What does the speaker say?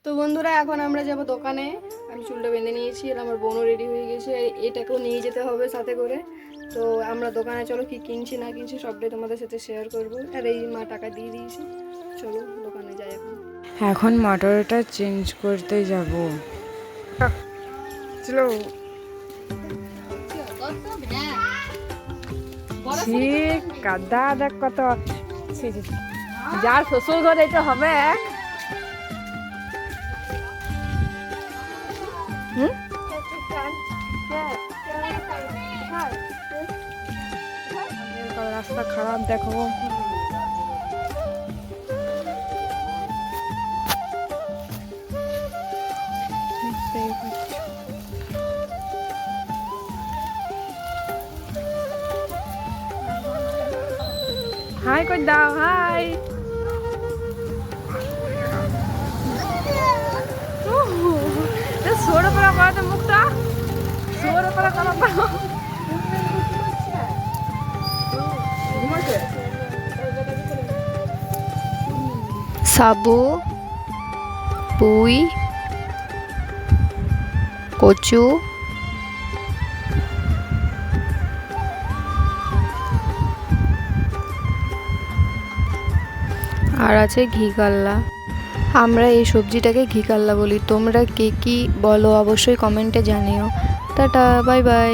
তো বন্ধুরা এখন আমরা যাব দোকানে। আমি চুলটা বেঁধে নিয়েছি আর আমার বোনও রেডি হয়ে গেছে, এটাকেও নিয়ে যেতে হবে সাথে করে। তো আমরা দোকানে চলো কি কিনছি না কিনছি সবটাই তোমাদের সাথে শেয়ার করবো। আর এই মা টাকা দিয়ে দিয়েছি, চলো দোকানে যাই। এখন মোটরটা চেঞ্জ করতে যাব। চলো। কাদা দেখ কত, যার শ্বশুর ঘরে এটা হবে। রাস্তা খারাপ দেখো। হাই করে দাও, হাই। সোর পরা করো তো মুখটা, সোর পরা করো। সাবু, পুঁই, কচু, আর আছে ঘি কাল্লা। আমরা এই সবজিটাকে ঘি কাল্লা বলি, তোমরা কে কি বলো অবশ্যই কমেন্টে জানিও। Tata, bye bye.